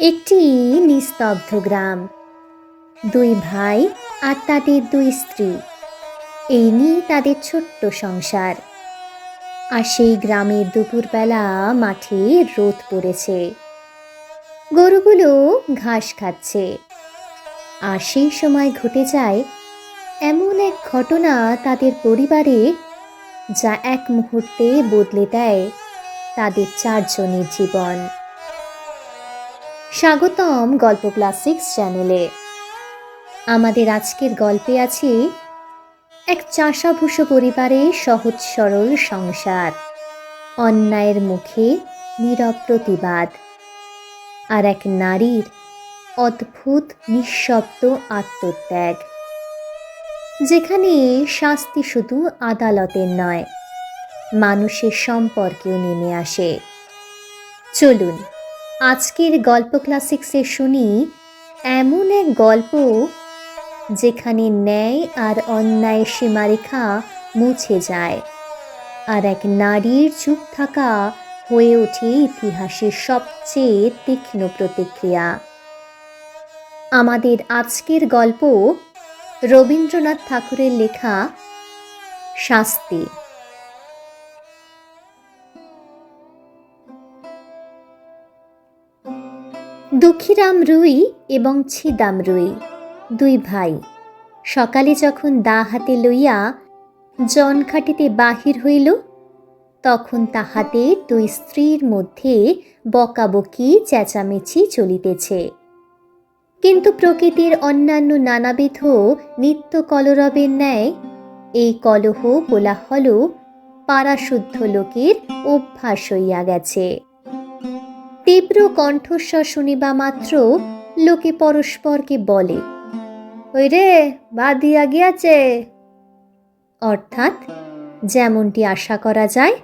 একটি নিস্তব্ধ গ্রাম, দুই ভাই আর তাদের দুই স্ত্রী, এই নিয়ে তাদের ছোট্ট সংসার। আর সেই গ্রামের দুপুরবেলা মাঠে রোদ পড়েছে, গরুগুলো ঘাস খাচ্ছে। আর সেই সময় ঘটে যায় এমন এক ঘটনা তাদের পরিবারে, যা এক মুহূর্তে বদলে দেয় তাদের চারজনের জীবন। স্বাগতম গল্প ক্লাসিক্স চ্যানেলে। আমাদের আজকের গল্পে আছে এক চাষাভুষো পরিবারের সহজ সরল সংসার, অন্যায়ের মুখে নীরব প্রতিবাদ, আর এক নারীর অদ্ভুত নিঃশব্দ আত্মত্যাগ, যেখানে শাস্তি শুধু আদালতের নয়, মানুষের সম্পর্কেও নেমে আসে। চলুন আজকের গল্প ক্লাসিক্সে শুনি এমন এক গল্প, যেখানে ন্যায় আর অন্যায় সীমারেখা মুছে যায়, আর এক নারীর চুপ থাকা হয়ে ওঠে ইতিহাসের সবচেয়ে তীক্ষ্ণ প্রতিক্রিয়া। আমাদের আজকের গল্প রবীন্দ্রনাথ ঠাকুরের লেখা শাস্তি। দুঃখীরাম রুই এবং ছিদাম রুই দুই ভাই সকালে যখন দা হাতে লইয়া জন খাটিতে বাহির হইল, তখন তাহাদের দুই স্ত্রীর মধ্যে বকাবকি চেঁচামেচি চলিতেছে। কিন্তু প্রকৃতির অন্যান্য নানাবিধ নিত্য কলরবের ন্যায় এই কলহ কোলাহল পাড়াশুদ্ধ লোকের অভ্যাস হইয়া গেছে। তীব্র কণ্ঠস্বর শুনিবা মাত্র লোকে পরস্পরকে বলে, ওই রে বাঁধিয়া গিয়াছে। অর্থাৎ যেমনটি আশা করা যায়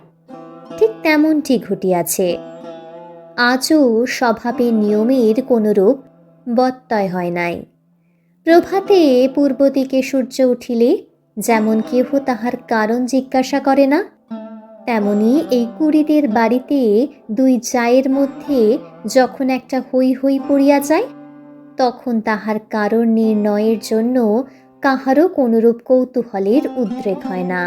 ঠিক তেমনটি ঘটিয়াছে। আজও স্বভাবের নিয়মের কোনরূপ ব্যত্যয় হয় নাই। প্রভাতে পূর্ব দিকে সূর্য উঠিলে যেমন কেহ তাহার কারণ জিজ্ঞাসা করে না, তেমনি এই কুড়িদের বাড়িতে দুই জায়ের মধ্যে যখন একটা হৈ হৈ পড়িয়া যায়, তখন তাহার কারণ নির্ণয়ের জন্য কাহারও কোনরূপ কৌতূহলের উদ্রেক হয় না।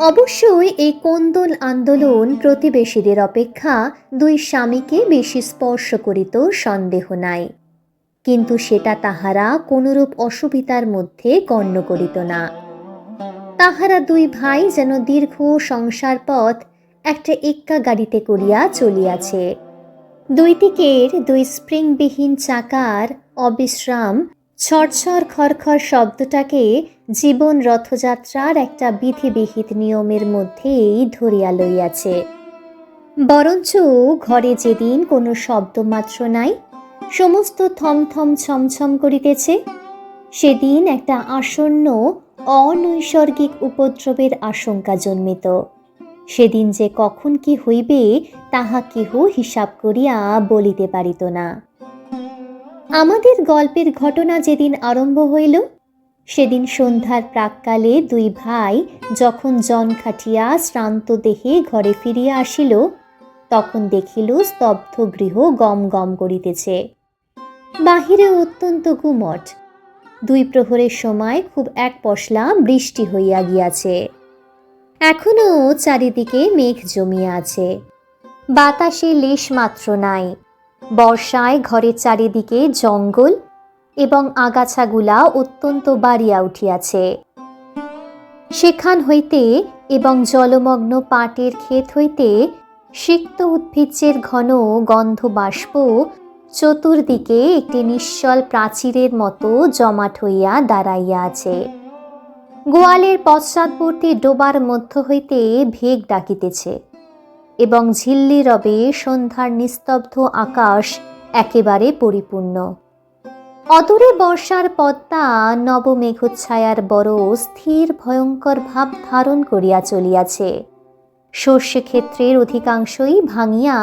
অবশ্যই এই কোন্দল আন্দোলন প্রতিবেশীদের অপেক্ষা দুই স্বামীকে বেশি স্পর্শ করিত সন্দেহ নাই, কিন্তু সেটা তাহারা কোনরূপ অসুবিধার মধ্যে গণ্য করিত না। তাহারা দুই ভাই যেন দীর্ঘ সংসার পথ একটা এক্কা গাড়িতে করিয়া চলিয়াছে। দুই দিকের দুই স্প্রিংবিহীন চাকার অবিশ্রাম ছড়ছড় খড়খড় শব্দটাকে জীবন রথযাত্রার একটা বিধিবিহিত নিয়মের মধ্যেই ধরিয়া লইয়াছে। বরঞ্চ ঘরে যেদিন কোনো শব্দমাত্র নাই, সমস্ত থমথম ছমছম করিতেছে, সেদিন একটা আসন্ন অনৈসর্গিক উপদ্রবের আশঙ্কা জন্মিত। সেদিন যে কখন কি হইবে তাহা কেহ হিসাব করিয়া বলিতে পারিত না। আমাদের গল্পের ঘটনা যেদিন আরম্ভ হইল, সেদিন সন্ধ্যার প্রাক্কালে দুই ভাই যখন জন খাটিয়া শ্রান্ত দেহে ঘরে ফিরিয়া আসিল, তখন দেখিল স্তব্ধ গৃহ গম গম করিতেছে। বাহিরে অত্যন্ত গুমট। দুই প্রহরের সময় খুব এক পশলা বৃষ্টি হইয়া গিয়াছে। এখনো চারিদিকে মেঘ জমিয়া আছে, বাতাসে লেশ মাত্র নাই। বর্ষায় ঘরের চারিদিকে জঙ্গল এবং আগাছাগুলা অত্যন্ত বাড়িয়া উঠিয়াছে। সেখান হইতে এবং জলমগ্ন পাটের ক্ষেত হইতে সিক্ত উদ্ভিজ্জের ঘন গন্ধ বাষ্প চতুর্দিকে একটি নিশ্চল প্রাচীরের মতো জমাট হইয়া দাঁড়াইয়া আছে। গোয়ালের পশ্চাৎবর্তী ডোবার মধ্য হইতে ভেগ ডাকিতেছে এবং ঝিল্লি রবে সন্ধ্যার নিস্তব্ধ আকাশ একেবারে পরিপূর্ণ। অদূরে বর্ষার পদ্মা নবমেঘচ্ছায়ার বড় স্থির ভয়ঙ্কর ভাব ধারণ করিয়া চলিয়াছে। সর্ষে ক্ষেত্রের অধিকাংশই ভাঙিয়া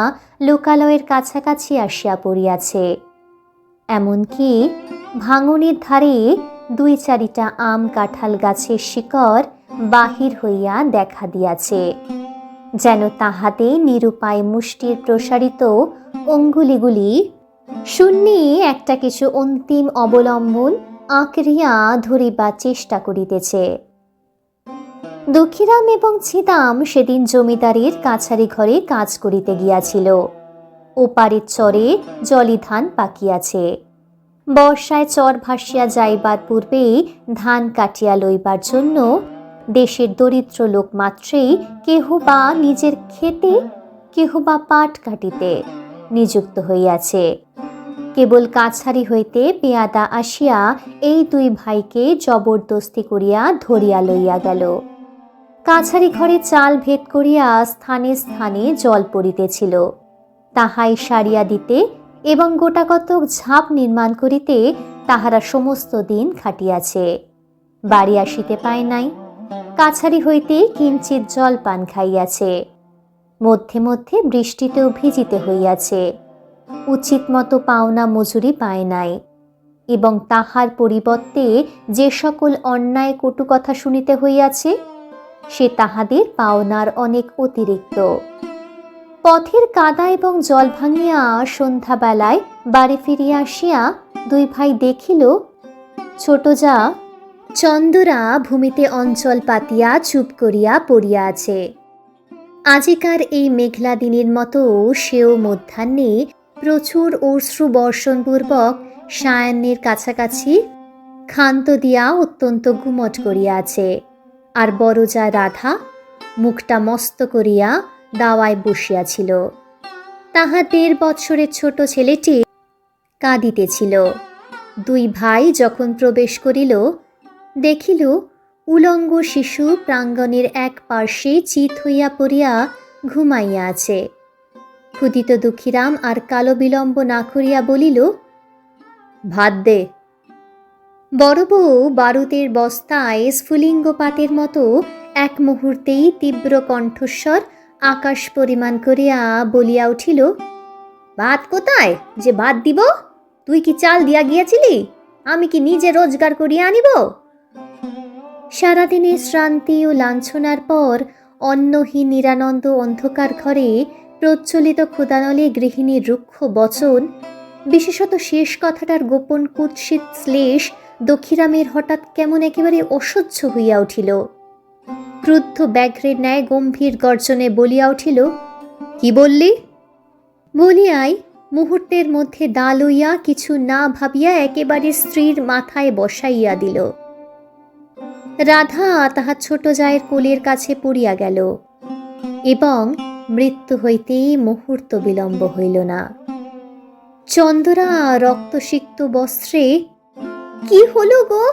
লোকালয়ের কাছাকাছি আসিয়া পড়িয়াছে। এমনকি ভাঙনের ধারে দুই চারিটা আম কাঁঠাল গাছের শিকড় বাহির হইয়া দেখা দিয়াছে, যেন তাহাতে নিরুপায় মুষ্টির প্রসারিত অঙ্গুলিগুলি শূন্যে একটা কিছু অন্তিম অবলম্বন আঁকড়িয়া ধরিবার চেষ্টা করিতেছে। দুঃখীরাম এবং ছিদাম সেদিন জমিদারের কাছারি ঘরে কাজ করিতে গিয়াছিল। ওপারের চরে জলি ধান পাকিয়াছে। বর্ষায় চর ভাসিয়া যাইবার পূর্বেই ধান কাটিয়া লইবার জন্য দেশের দরিদ্র লোক মাত্রেই কেহ বা নিজের ক্ষেতে, কেহ বা পাট কাটিতে নিযুক্ত হইয়াছে। কেবল কাছারি হইতে পেয়াদা আসিয়া এই দুই ভাইকে জবরদস্তি করিয়া ধরিয়া লইয়া গেল। কাছারি ঘরে চাল ভেদ করিয়া স্থানে স্থানে জল পড়িতেছিল, তাহাই সারিয়া দিতে এবং গোটাকতক ঝাঁপ নির্মাণ করিতে তাহারা সমস্ত দিন খাটিয়াছে। বাড়ি আসিতে পায় নাই। কাছারি হইতে কিঞ্চিৎ জল পান খাইয়াছে। মধ্যে মধ্যে বৃষ্টিতেও ভিজিতে হইয়াছে। উচিত মতো পাওনা মজুরি পায় নাই এবং তাহার পরিবর্তে যে সকল অন্যায় কটু কথা শুনিতে হইয়াছে সে তাহাদের পাওনার অনেক অতিরিক্ত। পথের কাদা এবং জল ভাঙিয়া সন্ধ্যাবেলায় বাড়ি ফিরিয়া আসিয়া দুই ভাই দেখিল ছোট যা চন্দরা ভূমিতে অঞ্চল পাতিয়া চুপ করিয়া পড়িয়া আছে। আজিকার এই মেঘলা দিনের মতো সেও মধ্যাহ্নে প্রচুর অশ্রু বর্ষণপূর্বক সায়াহ্নের কাছাকাছি ক্ষান্ত দিয়া অত্যন্ত গুমট করিয়া আছে। আর বড় যা রাধা মুখটা মস্ত করিয়া দাওয়ায় বসিয়াছিল। তাহার 1.5 বৎসরের ছোট ছেলেটি কাঁদিতেছিল। দুই ভাই যখন প্রবেশ করিল দেখিল উলঙ্গ শিশু প্রাঙ্গণের এক পার্শ্বে চিত হইয়া পড়িয়া ঘুমাইয়া আছে। ক্ষুদিত দুঃখীরাম আর কালো বিলম্ব না করিয়া বলিল, ভাত দে। বড় বউ বারুদের বস্তায় স্ফুলিঙ্গপাতের মতো এক মুহূর্তেই তীব্র কণ্ঠস্বর আকাশ পরিমাণ করিয়া বলিয়া উঠিল, ভাত কোথায় যে ভাত দিব? তুই কি চাল দিয়া গিয়াছিলি? আমি কি নিজে রোজগার করিয়া আনিব? সারাদিনের শ্রান্তি ও লাঞ্ছনার পর অন্নহীন নিরানন্দ অন্ধকার ঘরে প্রজ্বলিত ক্ষুদানলে গৃহিণীর রুক্ষ বচন, বিশেষত শেষ কথাটার গোপন কুৎসিত শ্লেষ দক্ষিরামের হঠাৎ কেমন একেবারে অসহ্য হইয়া উঠিল। ক্রুদ্ধ ব্যাঘ্রের ন্যায় গম্ভীর গর্জনে বলিয়া উঠিল, কি বললি? বলিয়াই মুহূর্তের মধ্যে দা লইয়া কিছু না ভাবিয়া একেবারে স্ত্রীর মাথায় বসাইয়া দিল। রাধা তাহার ছোট জায়ের কোলের কাছে পড়িয়া গেল এবং মৃত্যু হইতেই মুহূর্ত বিলম্ব হইল না। চন্দরা রক্তসিক্ত বস্ত্রে কি হলো গো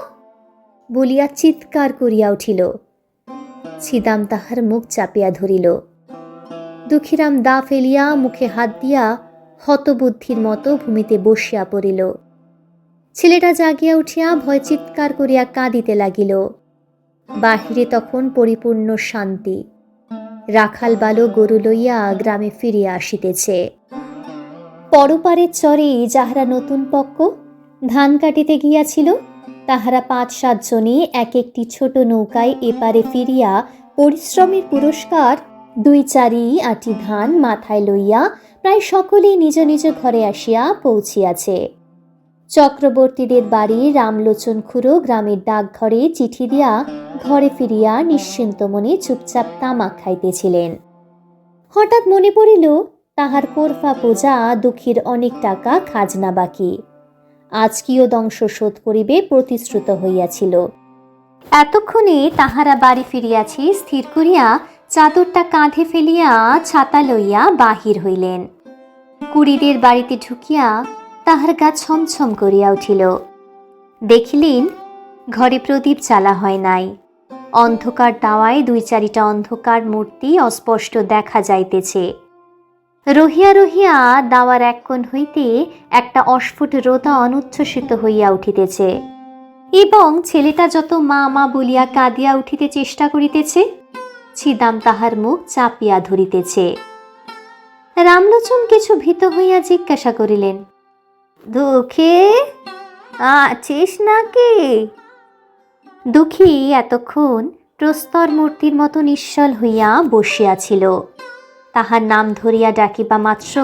বলিয়া চিৎকার করিয়া উঠিল। ছিদাম তাহার মুখ চাপিয়া ধরিল। দুঃখীরাম দা ফেলিয়া মুখে হাত দিয়া হতবুদ্ধির মতো ভূমিতে বসিয়া পড়িল। ছেলেটা জাগিয়া উঠিয়া ভয় চিৎকার করিয়া কাঁদিতে লাগিল। বাহিরে তখন পরিপূর্ণ শান্তি। রাখাল বালো গরু লইয়া গ্রামে ফিরিয়া আসিতেছে। পরপারের চরে যাহারা নতুন পক্ক ধান কাটিতে গিয়াছিল তাহারা 5-7 জনে এক একটি ছোট নৌকায় এপারে ফিরিয়া পরিশ্রমের পুরস্কার 2-4 আটি ধান মাথায় লইয়া প্রায় সকলেই নিজ নিজ ঘরে আসিয়া পৌঁছিয়াছে। চক্রবর্তীদের বাড়ি রামলোচন খুড়ো গ্রামের ডাকঘরে চিঠি দিয়া ঘরে ফিরিয়া নিশ্চিন্ত মনে চুপচাপ তামাক খাইতেছিলেন। হঠাৎ মনে পড়িল তাহার কোরফা পূজা দুঃখীর অনেক টাকা খাজনা বাকি, আজ কিয় দংশ শোধ করিবে প্রতিশ্রুত হইয়াছিল। এতক্ষণে তাহারা বাড়ি ফিরিয়াছি স্থির করিয়া চাদরটা কাঁধে ফেলিয়া ছাতা লইয়া বাহির হইলেন। কুড়িদের বাড়িতে ঢুকিয়া তাহার গা ছমছম করিয়া উঠিল। দেখিলেন ঘরে প্রদীপ জ্বালা হয় নাই। অন্ধকার দাওয়ায় 2-4টা অন্ধকার মূর্তি অস্পষ্ট দেখা যাইতেছে। রহিয়া রহিয়া দাওয়ার এক কোণ হইতে একটা অস্ফুট রোদা অনুচ্ছ্বসিত হইয়া উঠিতেছে এবং ছেলেটা যত মা মা বলিয়া কাঁদিয়া উঠিতে চেষ্টা করিতেছে, ছিদাম তাহার মুখ চাপিয়া ধরিতেছে। রামলোচন কিছু ভীত হইয়া জিজ্ঞাসা করিলেন, দুঃখী আছিস নাকি? দুঃখী এতক্ষণ প্রস্তর মূর্তির মতো নিশ্চল হইয়া বসিয়াছিল। তাহার নাম ধরিয়া ডাকিবা মাত্র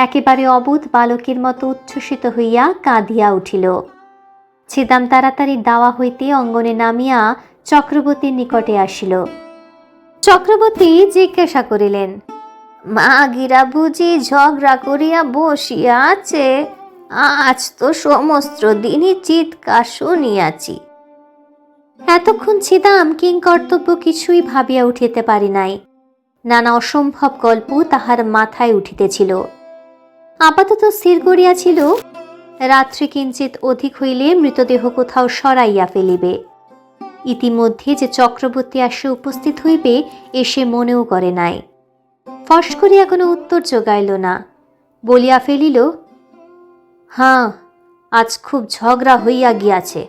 একেবারে অবুধ বালকের মতো উচ্ছ্বসিত হইয়া কাঁদিয়া উঠিল। ছিদাম তাড়াতাড়ি দাওয়া হইতে অঙ্গনে নামিয়া চক্রবর্তীর নিকটে আসিল। চক্রবর্তী জিজ্ঞাসা করিলেন, মাগিরা বুঝি ঝগড়া করিয়া বসিয়া আছে? আজ তো সমস্ত দিনই চিৎকার শুনিয়াছি। এতক্ষণ ছিদাম কিংকর্তব্য কিছুই ভাবিয়া উঠিতে পারি নাই। নানা অসম্ভব গল্প তাহার মাথায় উঠিতেছিল। আপাতত স্থির করিয়াছিল রাত্রি কিঞ্চিত অধিক হইলে মৃতদেহ কোথাও সরাইয়া ফেলিবে। ইতিমধ্যে যে চক্রবর্তী আসে উপস্থিত হইবে এ সে মনেও করে নাই। ফস করিয়া কোনো উত্তর যোগাইল না, বলিয়া ফেলিল, হাঁ, আজ খুব ঝগড়া হইয়া গিয়াছে।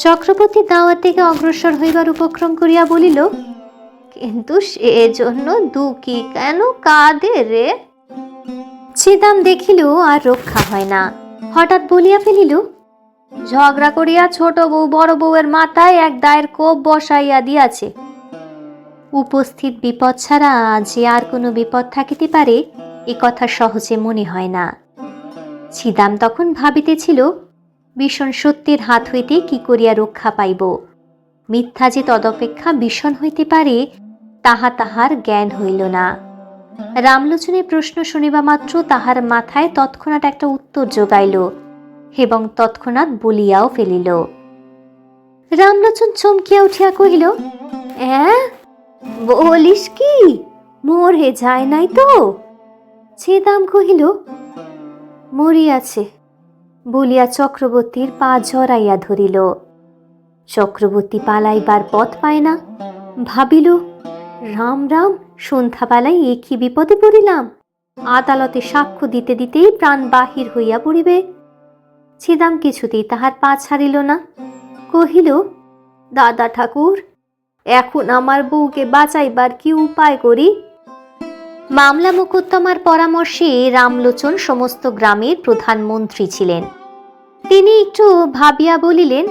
চক্রবর্তী দাওয়ার দিকে অগ্রসর হইবার উপক্রম করিয়া বলিল, কিন্তু সেজন্য দুঃখী কেন কাঁদে রে? ছিদাম দেখিল আর রক্ষা হয় না, হঠাৎ বলিয়া ফেলিল, ঝগড়া করিয়া ছোট বউ বড় বউয়ের মাথায় এক দায়ের কোপ বসাইয়া দিয়াছে। উপস্থিত বিপদ ছাড়া যে আর কোনো বিপদ থাকিতে পারে এ কথা সহজে মনে হয় না। ছিদাম তখন ভাবিতেছিল, ভীষণ সত্যের হাত হইতে কি করিয়া রক্ষা পাইব। মিথ্যা যে তদপেক্ষা ভীষণ হইতে পারে তাহা তাহার জ্ঞান হইল না। রামলোচনের প্রশ্ন শুনিবা মাত্র তাহার মাথায় তৎক্ষণাৎ একটা উত্তর যোগাইল এবং তৎক্ষণাৎ বলিয়াও ফেলিল। রামলোচন চমকিয়া উঠিয়া কহিল, বলিস কি, মরে যায় নাই তো? ছিদাম কহিল, মরিয়াছে বলিয়া চক্রবর্তীর পা জড়াইয়া ধরিল। চক্রবর্তী পালাইবার পথ পায় না। ভাবিল, রাম রাম, সন্ধ্যাবেলায় এ কি বিপদে পড়িলাম। আদালতে সাক্ষ্য দিতে দিতেই প্রাণ বাহির হইয়া পড়িবে। ছিদাম কিছুতেই তাহার পা ছাড়িল না। কহিল, দাদা ঠাকুর, এখন আমার বউকে বাঁচাইবার কি উপায় করি? মামলা মোকদ্দমার পরামর্শে রামলোচন সমস্ত গ্রামের প্রধানমন্ত্রী ছিলেন। তিনি একটু ভাবিয়া বলিলেন,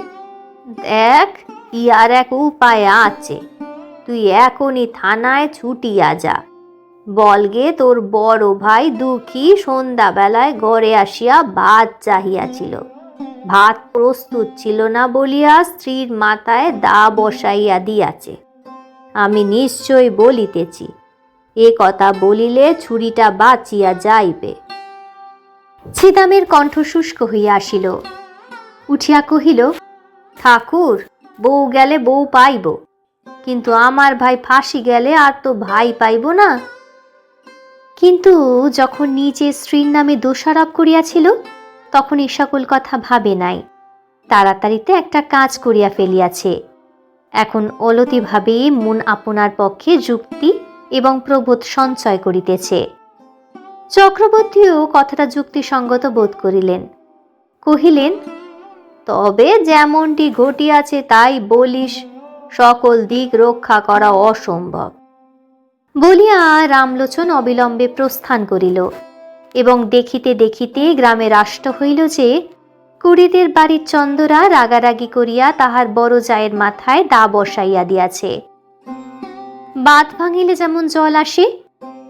দেখ, ইয়ার এক উপায় আছে। তুই এখনই থানায় ছুটিয়া যা। বলগে তোর বড় ভাই দুঃখী সন্ধ্যাবেলায় ঘরে আসিয়া ভাত চাহিয়াছিল। ভাত প্রস্তুত ছিল না বলিয়া স্ত্রীর মাথায় দা বসাইয়া দিয়াছে। আমি নিশ্চয় বলিতেছি, এ কথা বলিলে ছুরিটা বাঁচিয়া যাইবে। ছিদামের কণ্ঠ শুষ্ক হইয়া আসিল। উঠিয়া কহিল, ঠাকুর, বউ গেলে বউ পাইব, কিন্তু আমার ভাই ফাঁসি গেলে আর তো ভাই পাইব না। কিন্তু যখন নিজে স্ত্রীর নামে দোষারোপ করিয়াছিল তখন এ সকল কথা ভাবে নাই। তাড়াতাড়িতে একটা কাজ করিয়া ফেলিয়াছে। এখন অলতিভাবে মন আপনার পক্ষে যুক্তি এবং প্রবোধ সঞ্চয় করিতেছে। চক্রবর্তীও কথাটা যুক্তিসঙ্গত বোধ করিলেন। কহিলেন, তবে যেমনটি ঘটিয়াছে তাই বলিস, সকল দিক রক্ষা করা অসম্ভব। বলিয়া রামলোচন অবিলম্বে প্রস্থান করিল এবং দেখিতে দেখিতে গ্রামে রাষ্ট্র হইল যে কুড়িদের বাড়ির চন্দরা রাগারাগি করিয়া তাহার বড় জায়ের মাথায় দা বসাইয়া দিয়াছে। বাঁধ ভাঙিলে যেমন জল আসে,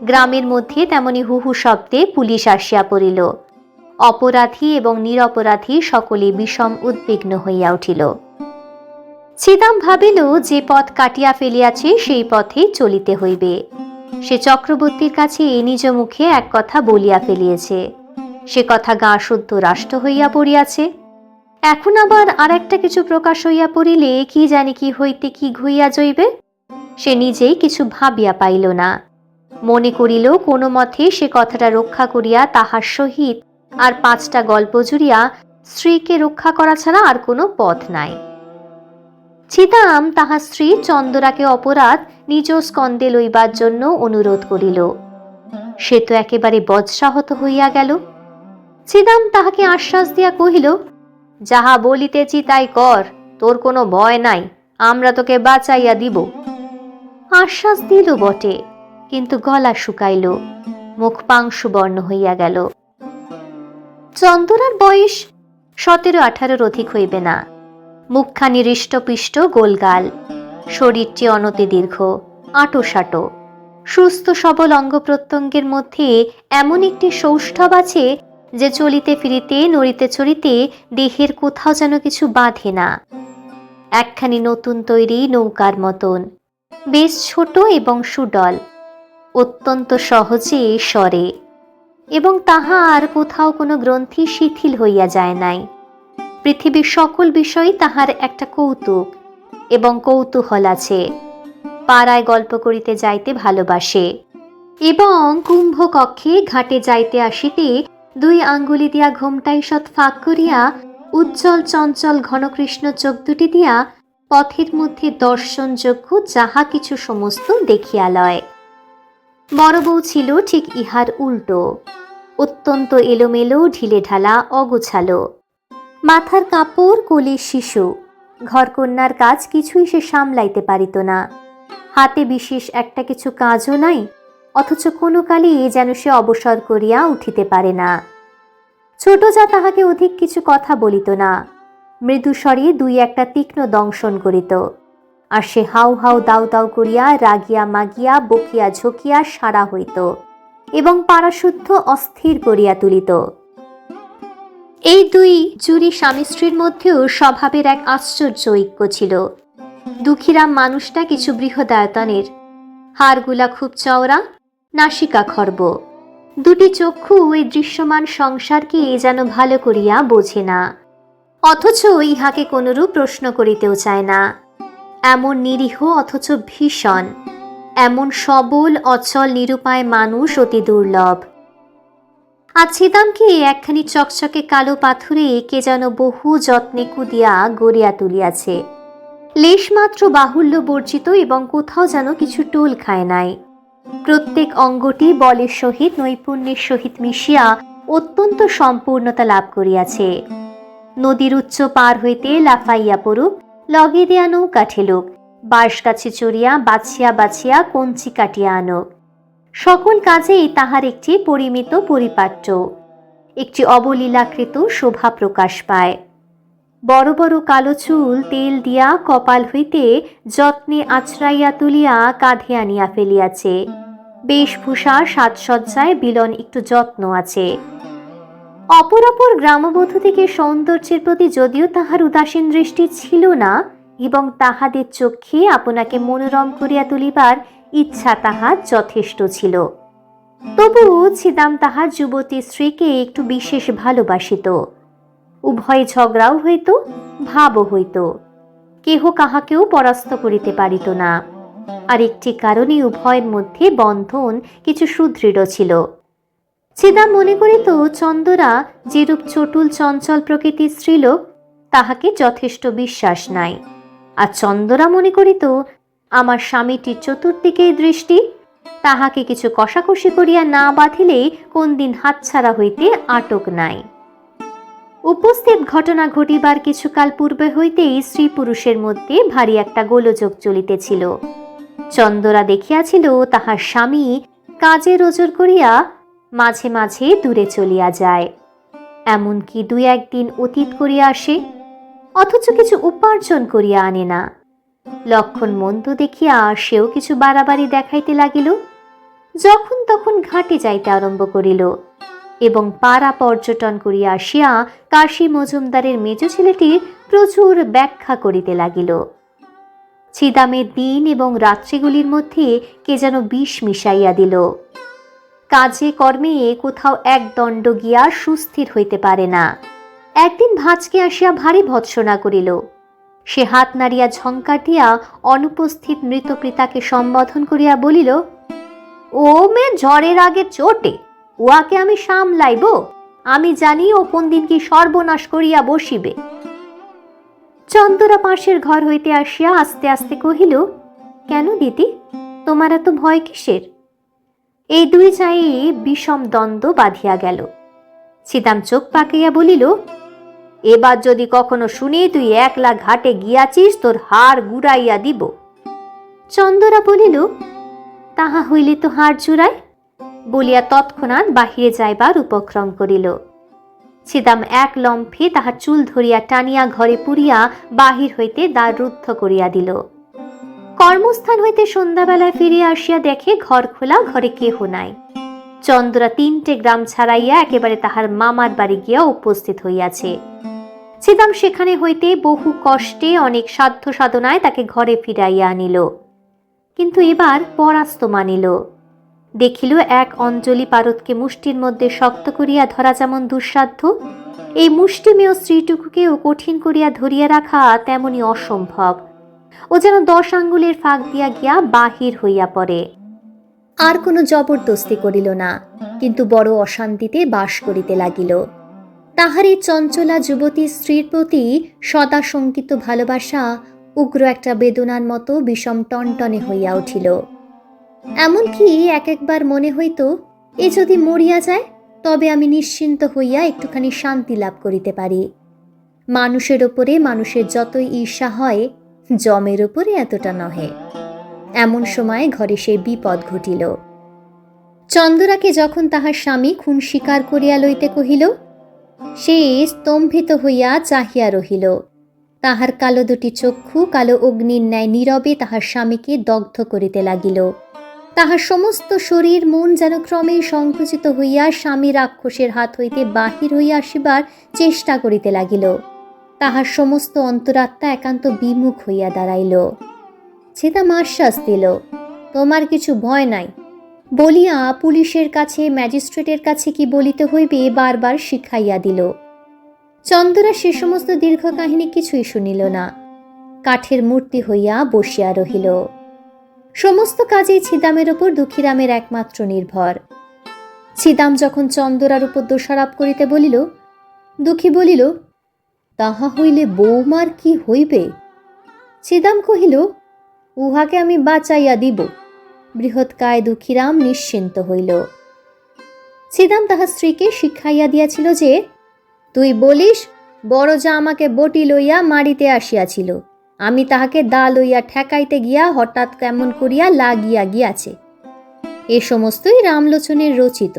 গ্রামের মধ্যে তেমনি হুহু শব্দে পুলিশ আসিয়া পড়িল। অপরাধী এবং নিরপরাধী সকলে বিষম উদ্বিগ্ন হইয়া উঠিল। ছিদাম ভাবিল, যে পথ কাটিয়া ফেলিয়াছে সেই পথেই চলিতে হইবে। সে চক্রবর্তীর কাছে নিজ মুখে এক কথা বলিয়া ফেলিয়েছে, সে কথা গাঁ শুদ্ধ রাষ্ট্র হইয়া পড়িয়াছে। এখন আবার আর একটা কিছু প্রকাশ হইয়া পড়িলে কি জানি কি হইতে কি ঘুইয়া যাইবে। সে নিজেই কিছু ভাবিয়া পাইল না। মনে করিল কোনো মতে সে কথাটা রক্ষা করিয়া তাহার সহিত আর 5টা গল্প জুড়িয়া স্ত্রীকে রক্ষা করা ছাড়া আর কোনো পথ নাই। ছিদাম তাহার স্ত্রী চন্দরাকে অপরাধ নিজ স্কন্ধে লইবার জন্য অনুরোধ করিল। সে তো একেবারে বজ্রাহত হইয়া গেল। ছিদাম তাহাকে আশ্বাস দিয়া কহিল, যাহা বলিতেছি তাই কর, তোর কোনো ভয় নাই, আমরা তোকে বাঁচাইয়া দিব। আশ্বাস দিল বটে, কিন্তু গলা শুকাইল, মুখ পাংশুবর্ণ হইয়া গেল। চন্দরার বয়স 17-18 অধিক হইবে না। মুখখানি হৃষ্টপিষ্ট, গোলগাল, শরীরটি অনতি দীর্ঘ, আঁটো সাঁটো, সুস্থ সবল অঙ্গ প্রত্যঙ্গের মধ্যে এমন একটি সৌষ্ঠব আছে যে চলিতে ফিরিতে নড়িতে চড়িতে দেহের কোথাও যেন কিছু বাঁধে না। একখানি নতুন তৈরি নৌকার মতন, বেশ ছোট এবং সুডল, অত্যন্ত সহজে সরে, এবং তাহা আর কোথাও কোনো গ্রন্থি শিথিল হইয়া যায় নাই। পৃথিবীর সকল বিষয়ই তাহার একটা কৌতুক এবং কৌতূহল আছে। পাড়ায় গল্প করিতে যাইতে ভালোবাসে এবং কুম্ভকক্ষে ঘাটে যাইতে আসিতে দুই আঙ্গুলি দিয়া ঘোমটা ঈষৎ ফাঁক করিয়া উজ্জ্বল চঞ্চল ঘনকৃষ্ণ চোখ দুটি দিয়া পথের মধ্যে দর্শনযোগ্য যাহা কিছু সমস্ত দেখিয়া লয়। বড় বউ ছিল ঠিক ইহার উল্টো, অত্যন্ত এলোমেলো, ঢিলে ঢালা, অগোছালো। মাথার কাপড়, কোলের শিশু, ঘরকন্যার কাজ কিছুই সে সামলাইতে পারিত না। হাতে বিশেষ একটা কিছু কাজও নাই, অথচ কোনো কালই যেন সে অবসর করিয়া উঠিতে পারে না। ছোট যা তাহাকে অধিক কিছু কথা বলিত না, মৃদু স্বরে দুই একটা তীক্ষ্ণ দংশন করিত, আর সে হাউ হাউ দাউ দাউ করিয়া রাগিয়া মাগিয়া বকিয়া ঝকিয়া সারা হইত এবং পারাশুদ্ধ অস্থির করিয়া তুলিত। এই দুই জুরি স্বামী স্ত্রীর মধ্যেও স্বভাবের এক আশ্চর্য ঐক্য ছিল। দুঃখীরাম মানুষটা কিছু বৃহদায়তনের, হাড়গুলা খুব চওড়া, নাসিকা খর্ব, দুটি চক্ষু এই দৃশ্যমান সংসারকে যেন ভালো করিয়া বোঝে না, অথচ ইহাকে কোনরূপ প্রশ্ন করিতেও চায় না। এমন নিরীহ অথচ ভীষণ, এমন সবল অচল নিরুপায় মানুষ অতি দুর্লভ। আজ ছিদামকে একখানি চকচকে কালো পাথরে কে যেন বহু যত্নে কুদিয়া গড়িয়া তুলিয়াছে। লেশমাত্র বাহুল্য বর্জিত এবং কোথাও যেন কিছু টোল খায় নাই। প্রত্যেক অঙ্গটি বলের সহিত নৈপুণ্যের সহিত মিশিয়া অত্যন্ত সম্পূর্ণতা লাভ করিয়াছে। নদীর উচ্চ পার হইতে লাফাইয়া পড়ুক, লগে দেয়া নৌকা ঠেলুক, বাঁশ গাছে চড়িয়া বাছিয়া বাছিয়া কঞ্চি কাটিয়া আনুক, সকল কাজেই তাহার একটি পরিমিত পরিপাট্য, একটি অবলীলাকৃত শোভা প্রকাশ পায়। বড় বড় কালো চুল তেল দিয়া কপাল হইতে যত্নে আছড়াইয়া তুলিয়া কাঁধে আনিয়া ফেলিয়াছে। বেশভূষা সাজসজ্জায় বিলন একটু যত্ন আছে। অপরাপর গ্রামবধূ থেকে সৌন্দর্যের প্রতি যদিও তাহার উদাসীন দৃষ্টি ছিল না, এবং তাহাদের চক্ষে আপনাকে মনোরম করিয়া তুলিবার ইচ্ছা তাহার যথেষ্ট ছিল, তবু ছিদাম তাহার যুবতী স্ত্রীকে একটু বিশেষ ভালোবাসিত। উভয় ঝগড়াও হইত, ভাবও হইত, কেহ কাহাকেও পরাস্ত করিতে পারিত না। আর একটি কারণে উভয়ের মধ্যে বন্ধন কিছু সুদৃঢ় ছিল। ছিদাম মনে করিত চন্দরা যেরূপ চটুল চঞ্চল প্রকৃতির স্ত্রীলোক, তাহাকে যথেষ্ট বিশ্বাস নাই, আর চন্দরা মনে করিত আমার স্বামীটির চতুর্দিকেই দৃষ্টি, তাহাকে কিছু কষাকষি করিয়া না বাঁধিলে কোন দিন হাতছাড়া হইতে আটক নাই। উপস্থিত ঘটনা ঘটিবার কিছুকাল পূর্বে হইতেই স্ত্রী পুরুষের মধ্যে ভারী একটা গোলযোগ চলিতেছিল। চন্দরা দেখিয়াছিল তাহার স্বামী কাজে রোজর করিয়া মাঝে মাঝে দূরে চলিয়া যায়, এমনকি দুই একদিন অতীত করিয়া আসে, অথচ কিছু উপার্জন করিয়া আনে না। লক্ষণ মন্দ দেখিয়া সেও কিছু বাড়াবাড়ি দেখাইতে লাগিল। যখন তখন ঘাটে যাইতে আরম্ভ করিল এবং পাড়া পর্যটন করিয়া আসিয়া কাশী মজুমদারের মেজ ছেলেটির প্রচুর ব্যাখ্যা করিতে লাগিল। ছিদামের দিন এবং রাত্রিগুলির মধ্যে কে যেন বিষ মিশাইয়া দিল। কাজে কর্মে কোথাও এক দণ্ড গিয়া সুস্থির হইতে পারে না। একদিন ভাঁজকে আসিয়া ভারী ভৎসনা করিল। সে হাত নাড়িয়া ঝঙ্কার দিয়া অনুপস্থিত মৃত পিতাকে সম্বোধন করিয়া বলিল, ও মে ঝড়ের আগে চোটে, উহাকে আমি সামলাইব, আমি জানি ও কোন দিন কি সর্বনাশ করিয়া বসিবে। চন্দরা পাশের ঘর হইতে আসিয়া আস্তে আস্তে কহিল, কেন দিদি, তোমার এত ভয় কিসের? এই দুই চায়ে বিষম দ্বন্দ্ব বাঁধিয়া গেল। ছিদাম চোখ পাকাইয়া বলিল, এবার যদি কখনো শুনি তুই একলা ঘাটে গিয়াছিস, তোর হাড় গুড়াইয়া দিব। চন্দরা বলিল, তাহা হইলে তো হাড় জুড়ায়, বলিয়া তৎক্ষণাৎ বাহিরে যাইবার উপক্রম করিল। ছিদাম এক লম্ফে তাহার চুল ধরিয়া টানিয়া ঘরে পুরিয়া বাহির হইতে দ্বার রুদ্ধ করিয়া দিল। কর্মস্থান হইতে সন্ধ্যাবেলায় ফিরিয়া আসিয়া দেখে ঘর খোলা, ঘরে কেহ নাই। চন্দ্রা 3টে গ্রাম ছাড়াইয়া একেবারে তাহার মামার বাড়ি গিয়া উপস্থিত হইয়াছে। ছিদাম সেখানে হইতে বহু কষ্টে অনেক সাধ্য সাধনায় তাকে ঘরে ফিরাইয়া আনিল, কিন্তু এবার পরাস্ত মানিল। দেখিল এক অঞ্জলি পারদকে মুষ্টির মধ্যে শক্ত করিয়া ধরা যেমন দুঃসাধ্য, এই মুষ্টিমেয় স্ত্রীটুকুকেও কঠিন করিয়া ধরিয়া রাখা তেমনি অসম্ভব। ও যেন 10 আঙ্গুলের ফাঁক দিয়া গিয়া বাহির হইয়া পড়ে। আর কোনো জবরদস্তি করিল না, কিন্তু বড় অশান্তিতে বাস করিতে লাগিল। তাহার এই চঞ্চলা যুবতী স্ত্রীর প্রতি সদা শঙ্কিত ভালোবাসা উগ্র একটা বেদনার মতো বিষম টনটনে হইয়া উঠিল। এমনকি একবার মনে হইত, এ যদি মরিয়া যায় তবে আমি নিশ্চিন্ত হইয়া একটুখানি শান্তি লাভ করিতে পারি। মানুষের ওপরে মানুষের যতই ঈর্ষা হয়, জমের ওপরে এতটা নহে। এমন সময় ঘরে সেই বিপদ ঘটিল। চন্দরাকে যখন তাহার স্বামী খুন স্বীকার করিয়া লইতে কহিল, সে স্তম্ভিত হইয়া চাহিয়া রহিল। তাহার কালো দুটি চক্ষু কালো অগ্নির ন্যায় নীরবে তাহার স্বামীকে দগ্ধ করিতে লাগিল। তাহার সমস্ত শরীর মন যেন ক্রমেই সংকুচিত হইয়া স্বামী রাক্ষসের হাত হইতে বাহির হইয়া আসিবার চেষ্টা করিতে লাগিল। তাহার সমস্ত অন্তরাত্মা একান্ত বিমুখ হইয়া দাঁড়াইল। ছিদাম আশ্বাস দিল, তোমার কিছু ভয় নাই বলিয়া পুলিশের কাছে, ম্যাজিস্ট্রেটের কাছে কি বলিতে হইবে বারবার শিখাইয়া দিল। চন্দরা সে সমস্ত দীর্ঘ কাহিনী কিছুই শুনিল না, কাঠের মূর্তি হইয়া বসিয়া রহিল। সমস্ত কাজেই ছিদামের ওপর দুঃখীরামের একমাত্র নির্ভর। ছিদাম যখন চন্দরার উপর দোষারোপ করিতে বলিল, দুঃখী বলিল, তাহা হইলে বৌমার কি হইবে? ছিদাম কহিল, উহাকে আমি বাঁচাইয়া দিব। বৃহৎকায় দুঃখীরাম নিশ্চিন্ত হইল। ছিদাম তাহার স্ত্রীকে শিখাইয়া দিয়াছিল যে, তুই বলিস বড় যা আমাকে বটি লইয়া মারিতে আসিয়াছিল, আমি তাহাকে দা লইয়া ঠেকাইতে গিয়া হঠাৎ কেমন করিয়া লাগিয়া গিয়াছে। এ সমস্তই রামলোচনের রচিত।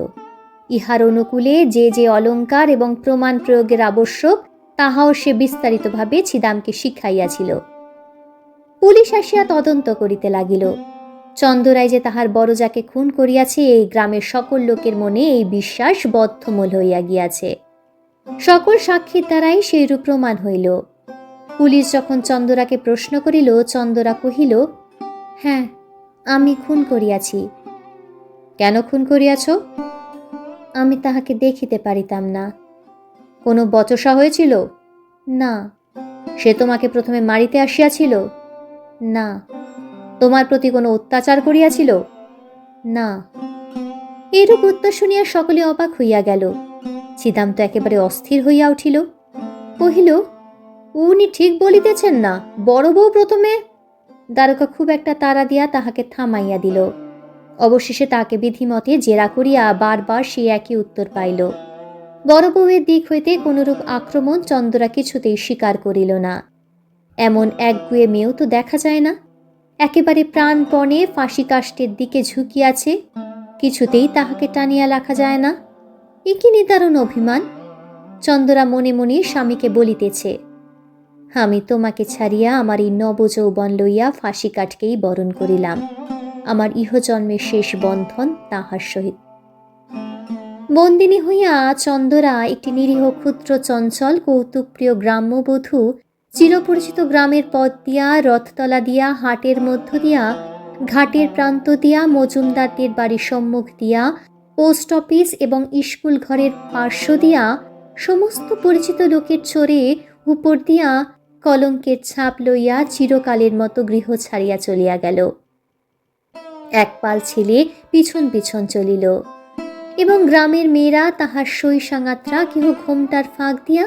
ইহার অনুকূলে যে যে অলঙ্কার এবং প্রমাণ প্রয়োগের আবশ্যক তাহাও সে বিস্তারিতভাবে ছিদামকে শিখাইয়াছিল। পুলিশ আসিয়া তদন্ত করিতে লাগিল। চন্দরাই যে তাহার বড়জাকে খুন করিয়াছে, এই গ্রামের সকল লোকের মনে এই বিশ্বাস বদ্ধমূল হইয়া গিয়াছে। সকল সাক্ষীর দ্বারাই সেইরূপ প্রমাণ হইল। পুলিশ যখন চন্দরাকে প্রশ্ন করিল, চন্দরা কহিল, হ্যাঁ, আমি খুন করিয়াছি। কেন খুন করিয়াছ? আমি তাহাকে দেখিতে পারিতাম না। কোনো বচসা হয়েছিল? না। সে তোমাকে প্রথমে মারিতে আসিয়াছিল? না। তোমার প্রতি কোনো অত্যাচার করিয়াছিল? না। এরূপ উত্তর শুনিয়া সকলে অবাক হইয়া গেল। ছিদাম তো একেবারে অস্থির হইয়া উঠিল। কহিল, উনি ঠিক বলিতেছেন না, বড় বউ প্রথমে। দ্বারকা খুব একটা তাড়া দিয়া তাহাকে থামাইয়া দিল। অবশেষে তাকে বিধিমতে জেরা করিয়া বারবার সে একই উত্তর পাইল। বড় বউয়ের দিক হইতে কোনরূপ আক্রমণ চন্দরা কিছুতেই স্বীকার করিল না। এমন একগুয়ে মেয়েও তো দেখা যায় না। একেবারে প্রাণপণে ফাঁসি কাষ্টের দিকে ঝুঁকিয়াছে, কিছুতেই তাহাকে টানিয়া রাখা যায় না। এ কি নিদারুণ অভিমান! চন্দরা মনে মনে স্বামীকে বলিতেছে, আমি তোমাকে ছাড়িয়া আমার এই নবযৌবন লইয়া ফাঁসি কাঠকেই বরণ করিলাম। আমার ইহজন্মের শেষ বন্ধন তাহার সহিত। বন্দিনী হইয়া চন্দরা একটি নিরীহ ক্ষুদ্র চঞ্চল কৌতুকপ্রিয় গ্রাম্যবধূ চিরপরিচিত গ্রামের পথ দিয়া, রথতলা দিয়া, হাটের মধ্য দিয়া, ঘাটের প্রান্ত দিয়া, মজুমদারদের বাড়ির সম্মুখ দিয়া, পোস্ট অফিস এবং স্কুল ঘরের পার্শ্ব দিয়া, সমস্ত পরিচিত লোকের চোরে উপর দিয়া কলঙ্কের ছাপ লইয়া চিরকালের মতো গৃহ ছাড়িয়া চলিয়া গেল। একপাল ছেলে পিছন পিছন চলিল, এবং গ্রামের মেয়েরা তাহার সই সাঙাত্রা কেহ ঘোমটার ফাঁক দিয়া,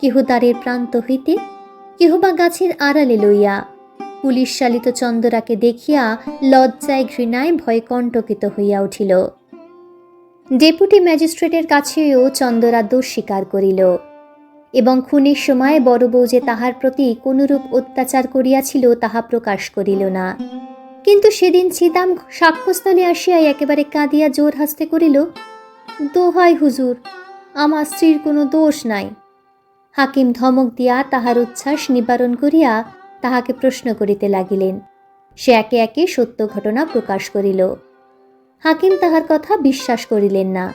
কেহ দ্বারের প্রান্ত হইতে, কেহ বা গাছের আড়ালে লইয়া পুলিশ চালিত চন্দরাকে দেখিয়া লজ্জায় ঘৃণায় ভয় কণ্টকিত হইয়া উঠিল। ডেপুটি ম্যাজিস্ট্রেটের কাছেও চন্দরা দোষ স্বীকার করিল, এবং খুনের সময় বড় বউ যে তাহার প্রতি কোনরূপ অত্যাচার করিয়াছিল তাহা প্রকাশ করিল না। কিন্তু সেদিন ছিদাম সাক্ষ্যস্থলে আসিয়া একেবারে কাঁদিয়া জোর হাসতে করিল, দোহাই হুজুর, আমার স্ত্রীর কোনো দোষ নাই। হাকিম ধমক দিয়া তাহার উচ্ছ্বাস নিবারণ করিয়া তাহাকে প্রশ্ন করিতে লাগিলেন, সে একে একে সত্য ঘটনা প্রকাশ করিল। হাকিম তাহার কথা বিশ্বাস করিলেন না,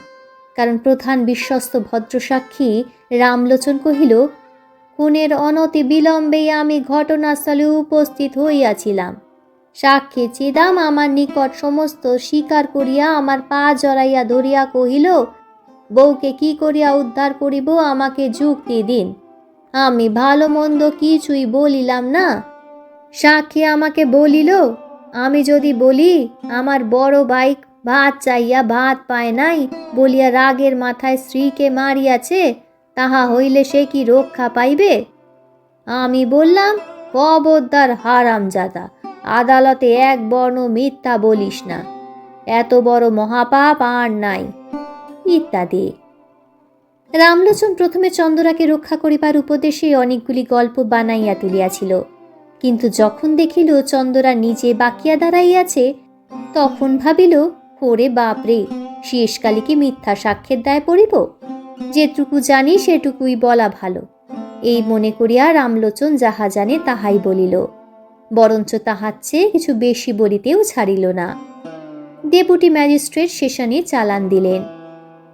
কারণ প্রধান বিশ্বস্ত ভদ্রসাক্ষী রামলোচন কহিল, খুনের অনতি বিলম্বেই আমি ঘটনাস্থলে উপস্থিত হইয়াছিলাম। সাক্ষী চিদাম আমার নিকট সমস্ত স্বীকার করিয়া আমার পা জড়াইয়া ধরিয়া কহিল, বউকে কি করিয়া উদ্ধার করিব আমাকে যুক্তি দিন। আমি ভালো মন্দ কিছুই বলিলাম না। সাক্ষী আমাকে বলিল, আমি যদি বলি আমার বড় ভাই ভাত চাইয়া ভাত পায় নাই বলিয়া রাগের মাথায় স্ত্রীকে মারিয়াছে, তাহা হইলে সে কি রক্ষা পাইবে? আমি বললাম, খবরদার হারামজাদা, আদালতে এক বর্ণ মিথ্যা বলিস না, এত বড় মহাপাপ আর নাই, ইত্যাদি। রামলোচন প্রথমে চন্দরাকে রক্ষা করিবার উপদেশে অনেকগুলি গল্প বানাইয়া তুলিয়াছিল, কিন্তু যখন দেখিল চন্দরা নিজে বাকিয়া দাঁড়াইয়াছে, তখন ভাবিল, ওরে বাপরে, শেষকালে কি মিথ্যা সাক্ষ্যের দায় পড়িব? যেটুকু জানি সেটুকুই বলা ভালো, এই মনে করিয়া রামলোচন যাহা জানে তাহাই বলিল, বরঞ্চ তাহার চেয়ে কিছু বেশি বলিতেও ছাড়িল না। ডেপুটি ম্যাজিস্ট্রেট সেশনে চালান দিলেন।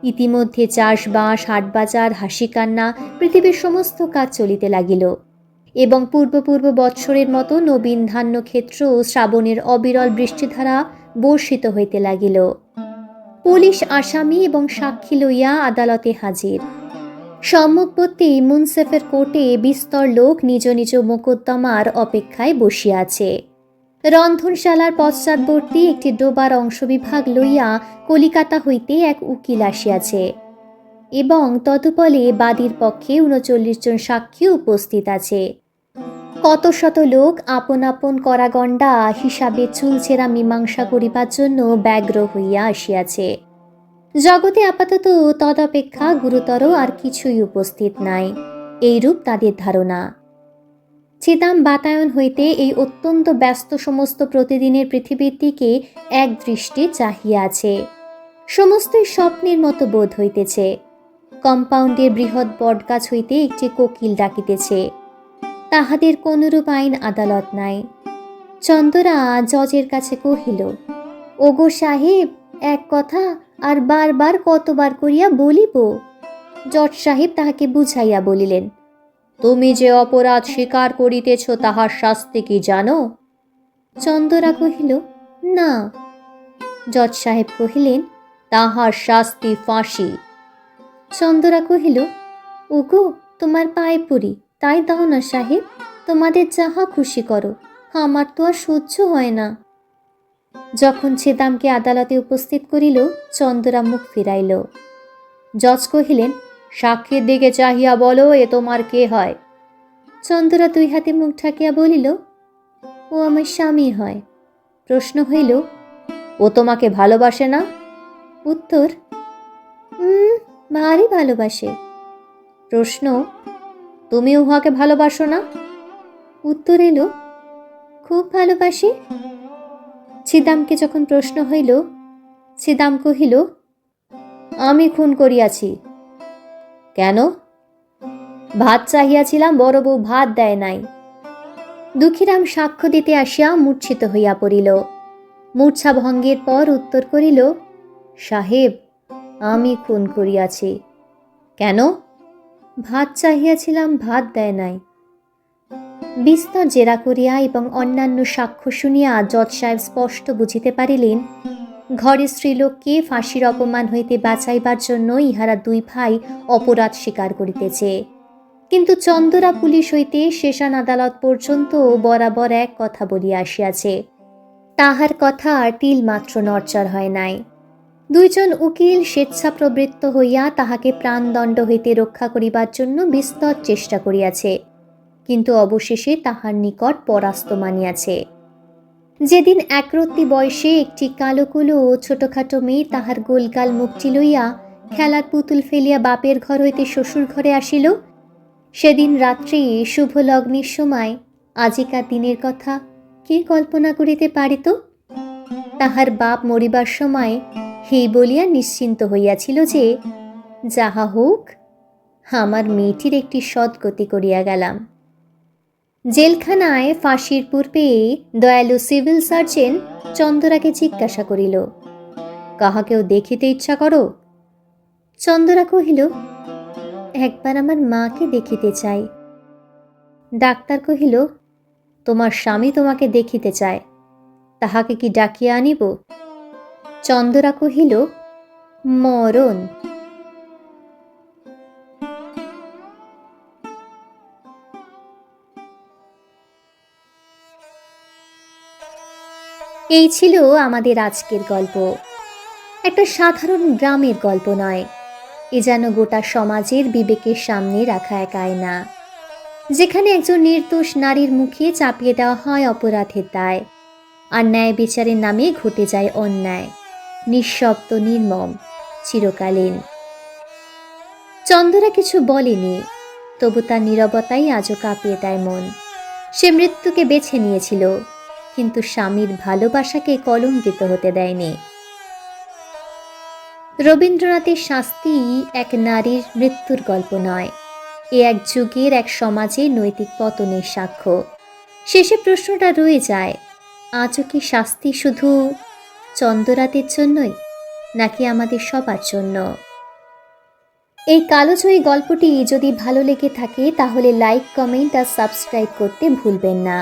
ইতিমধ্যে চাষবাস, হাটবাজার, হাসি কান্না, পৃথিবীর সমস্ত কাজ চলিতে লাগিল, এবং পূর্ব বৎসরের মতো নবীন ধান্য ক্ষেত্র শ্রাবণের অবিরল বৃষ্টিধারা বর্ষিত হইতে লাগিল। পুলিশ আসামি এবং সাক্ষী লইয়া আদালতে হাজির। সম্মুখবর্তী মুন্সেফের কোর্টে বিস্তর লোক নিজ নিজ মোকদ্দমার অপেক্ষায় বসিয়া আছে। রন্ধনশালার পশ্চাৎবর্তী একটি ডোবার অংশবিভাগ লইয়া কলিকাতা হইতে এক উকিল আসিয়াছে, এবং তদুপলে বাদীর পক্ষে ৩৯ জন সাক্ষী উপস্থিত আছে। কত শত লোক আপন আপন করাগণ্ডা হিসাবে চুলছেরা মীমাংসা করিবার জন্য ব্যগ্র হইয়া আসিয়াছে। জগতে আপাতত তদপেক্ষা গুরুতর আর কিছুই উপস্থিত নাই, এইরূপ তাদের ধারণা। চিদাম বাতায়ন হইতে এই অত্যন্ত ব্যস্ত সমস্ত প্রতিদিনের পৃথিবীর দিকে এক দৃষ্টি চাহিয়া আছে। সমস্তই স্বপ্নের মতো বোধ হইতেছে। কম্পাউন্ডের বৃহৎ বটগাছ হইতে একটি কোকিল ডাকিতেছে। তাহাদের কোনরূপ আইন আদালত নাই। চন্দরা জজের কাছে কহিল, ওগো সাহেব, এক কথা আর বারবার কতবার করিয়া বলিব? জজ সাহেব তাহাকে বুঝাইয়া বলিলেন, তুমি যে অপরাধ স্বীকার করিতেছ তাহার শাস্তি কি জানো? চন্দরা কহিল, না। জজ সাহেব কহিলেন, তাহার শাস্তি ফাঁসি। চন্দরা কহিল, ওগো, তোমার পায়ে পড়ি, তাই দাও না সাহেব, তোমাদের যাহা খুশি করো, আমার তো আর সহ্য হয় না। যখন ছিদামকে আদালতে উপস্থিত করিল, চন্দরা মুখ ফিরাইল। জজ কহিলেন, সাক্ষীর দিকে চাহিয়া বলো, এ তোমার কে হয়? চন্দরা দুই হাতে মুখ ঢাকিয়া বলিল, ও আমার স্বামী হয়। প্রশ্ন হইল, ও তোমাকে ভালোবাসে না? উত্তর, ভারী ভালোবাসে। প্রশ্ন, তুমি উহাকে ভালোবাসো না? উত্তর এলো, খুব ভালোবাসি। ছিদামকে যখন প্রশ্ন হইল, ছিদাম কহিল, আমি খুন করিয়াছি। কেন? ভাত চাহিয়াছিলাম, বড় বউ ভাত দেয় নাই। দুঃখীরাম সাক্ষ্য দিতে আসিয়া মূর্ছিত হইয়া পড়িল। মূর্ছা ভঙ্গের পর উত্তর করিল, সাহেব, আমি খুন করিয়াছি। কেন? ভাত চাহিয়াছিলাম, ভাত দেয় নাই। বিস্তর জেরা করিয়া এবং অন্যান্য সাক্ষ্য শুনিয়া জজ সাহেব স্পষ্ট বুঝিতে পারিলেন, ঘরের স্ত্রীলোককে ফাঁসির অপমান হইতে বাঁচাইবার জন্য ইহারা দুই ভাই অপরাধ স্বীকার করিতেছে। কিন্তু চন্দরা পুলিশ হইতে সেশন আদালত পর্যন্ত বরাবর এক কথা বলিয়া আসিয়াছে, তাহার কথা আর তিল মাত্র নড়চড় হয় নাই। দুইজন উকিল স্বেচ্ছাপ্রবৃত্ত হইয়া তাহাকে প্রাণদণ্ড হইতে রক্ষা করিবার জন্য বিস্তর চেষ্টা করিয়াছে, কিন্তু অবশেষে তাহার নিকট পরাস্ত মানিয়াছে। যেদিন একরত্তি বয়সে একটি কালোকুলো ও ছোটখাটো মেয়ে তাহার গোলগাল মুখটি লইয়া খেলার পুতুল ফেলিয়া বাপের ঘর হইতে শ্বশুর ঘরে আসিল, সেদিন রাত্রি শুভ লগ্নের সময় আজিকার দিনের কথা কে কল্পনা করিতে পারিত? তাহার বাপ মরিবার সময় হেই বলিয়া নিশ্চিন্ত হইয়াছিল যে, যাহা হোক, আমার মেয়েটির একটি সদ্গতি করিয়া গেলাম। জেলখানায় ফাঁসির পূর্বে দয়ালু সিভিল সার্জন চন্দরাকে জিজ্ঞাসা করিল, কাহাকেও দেখিতে ইচ্ছা করো? চন্দরা কহিল, একবার আমার মাকে দেখিতে চাই। ডাক্তার কহিল, তোমার স্বামী তোমাকে দেখিতে চায়, তাহাকে কি ডাকিয়া আনিব? চন্দরা কহিল, মরণ। এই ছিল আমাদের আজকের গল্প। একটা সাধারণ গ্রামের গল্প নয়, এ যেন গোটা সমাজের বিবেকের সামনে রাখা এক আয়না, যেখানে একজন নির্দোষ নারীর মুখে চাপিয়ে দেওয়া হয় অপরাধের দায়, আর ন্যায় বিচারের নামে ঘটে যায় অন্যায়, নিঃশব্দ, নির্মম, চিরকালীন। চন্দরা কিছু বলেনি, তবু তার নীরবতাই আজও কাঁপিয়ে দেয় মন। সে মৃত্যুকে বেছে নিয়েছিল, কিন্তু স্বামীর ভালোবাসাকে কলঙ্কিত হতে দেয়নি। রবীন্দ্রনাথের শাস্তি এক নারীর মৃত্যুর গল্প নয়, এ এক যুগের, এক সমাজের নৈতিক পতনের সাক্ষ্য। শেষে প্রশ্নটা রয়ে যায়, আজও কি শাস্তি শুধু চন্দরাতের জন্যই, নাকি আমাদের সবার জন্য? এই কালোজয়ী গল্পটি যদি ভালো লেগে থাকে তাহলে লাইক, কমেন্ট আর সাবস্ক্রাইব করতে ভুলবেন না।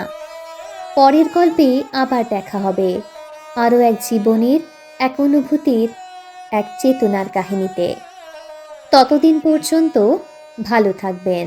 পরের গল্পে আবার দেখা হবে, আরও এক জীবনের, এক অনুভূতির, এক চেতনার কাহিনীতে। ততদিন পর্যন্ত ভালো থাকবেন।